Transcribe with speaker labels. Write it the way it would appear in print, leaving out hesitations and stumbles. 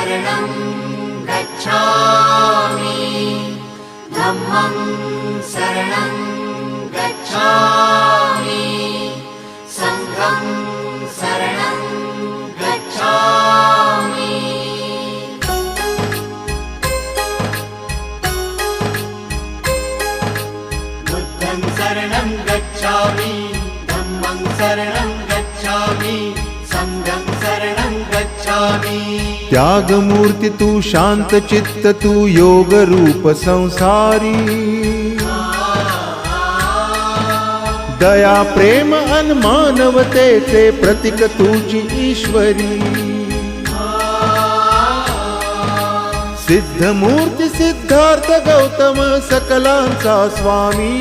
Speaker 1: शरणं गच्छामि धम्मं शरणं गच्छामि संघं शरणं गच्छामि बुद्धं शरणं गच्छामि धम्मं शरणं गच्छामि संघं शरणं गच्छामि।
Speaker 2: त्यागमूर्ती तू शांत चित्त तू योग रूप संसारी दया प्रेम अन मानवतेचे प्रतीक तुझी ईश्वरी सिद्धमूर्ती सिद्धार्थ गौतम सकलांचा स्वामी